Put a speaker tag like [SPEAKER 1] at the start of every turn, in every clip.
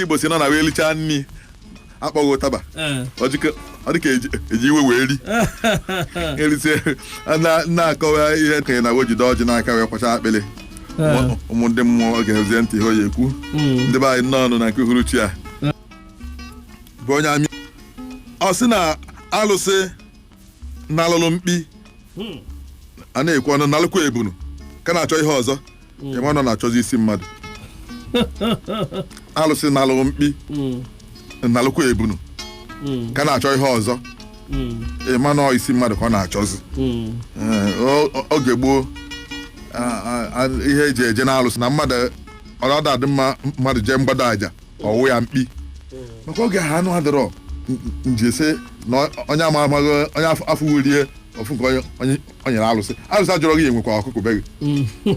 [SPEAKER 1] Igbo si nọ na wee lichaa nri akpọghị ụtaba ọ dịka eji iwe wee ri erisie na-akọwa ihe kenye na wejide ọjị n'aka wee kwacha akpịlị ụmụ ndị mmụọ ga-ezie ntị ha ekwu ndị be anyị nnọọ na nke uhuruchi a bụ onye amị ọ sị na alụsị na-alụlụ mkpi a na-ekwu ọnụ na-alụkwa ebunu ka na-achọ ihe ọzọ eme ọ na-achọzi isi mmadụ alụsị na-alụlụ mkpi na-alụkwa ebunu ka na-achọ ihe ọzọ ịma na isi mmadụ ka ọ na-achọzi oge gboo ihe eji eje na-alụsị na mmadụ ọrada adị mma mmadụ jee mgbado aja ọwụ ya mkpi maka oge ha anụ adịrọ njese na onye amaghị onye afọ wurie ofu nke onye nyere alụsị ajọrọ gị enwekwa ọkụkọ be gị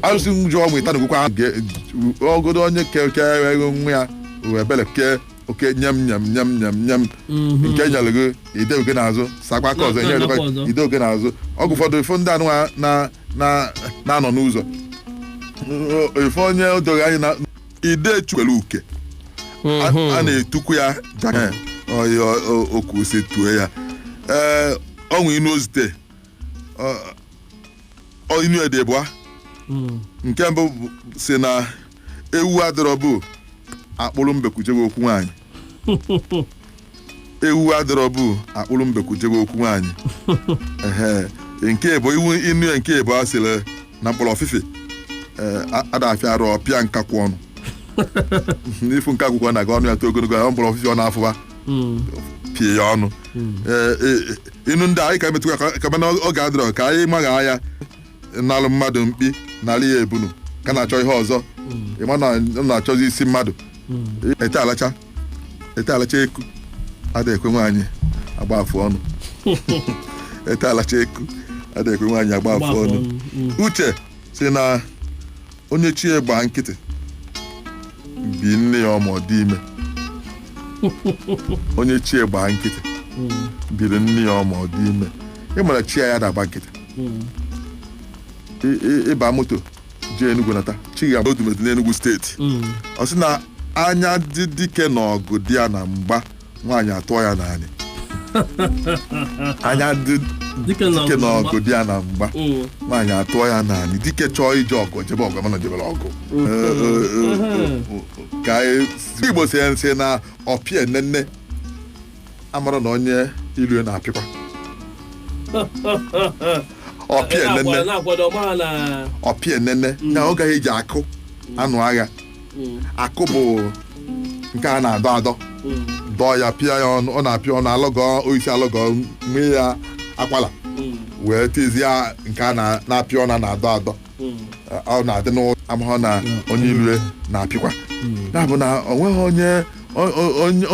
[SPEAKER 1] alụsị njọ ọmụ ịta na-egwekwa ogodo onye keke nwa ya wee bele kee oke nyem nke nyere gị ide oge n'azụ sakwa aka ọzọ nye ide oge n'azụ ọgwụ ụfọdụ ifo ndị anụ na-anọ n'ụzọ ife onye odoghị anyị na ide chukwere uke a na-etukwu ya okwu si tue ya ọnwụ inu ozite inu edebua nke mbụ si na ewu adịrọ bụ akpụrụ mbekwujebe okwu nwaanyị ewu adịrọ bụ akpụrụ mbekwujebe okwu nwaanyị nke bụ iwu inu ya nke bụ asịrị na mkpọrọ ofife adafịa arụ ọpịa nkakwụ ọnụ n'ifu nke akwụkwọ na-aga ọnụ ya to ogologo ya mkpọrọ ofife ọ na-afụwa pie ya ọnụ inu ndị anyị ka emetụkwa kaba na oge adịrọ ka anyị magha anya nalụ mmadụ mkpi nalụ ya ebunu ka na-achọ ihe ọzọ ịma na na-achọzi isi mmadụ ete alacha eku ada ekwe nwaanyị agba afụ ọnụ ete alacha eku ada ekwe nwaanyị agba afụ ọnụ uche si na onye chie gbaa nkịtị bi nne ya ọma ọ dị ime onye chie gbaa nkịtị biri nne ya ọma ọ dị ime ịmara chi ya daba nkịtị ịba moto jee Enugu nata chi ya odumedu n'Enugu steeti ọ sị na anya dị dike na ọgụ dị ya na mgba nwaanyị atụọ ya n'anị anya dị dike na ọgụ dị ya na mgba nwaanyị atụọ ya n'anị dike chọọ ije ọgụ jebe ọgụ mana jebere ọgụ ka Igbo si nsị na ọpịa nnenne amara na onye ilu na-apịkwa ọpịa nnenne na ọ gaghị eji akụ anụ agha akụ bụ nke a na-adọ adọ dọọ ya pịa ya ọnụ ọ na-apịa ọnụ alọgọ oisi alọgọ mee ya akwala wee tezie nke a na-apịa ọnụ na-adọ adọ ọ na-adị n'ụlọ amahọ na onye ilu na-apịkwa ya bụ na o nweghị onye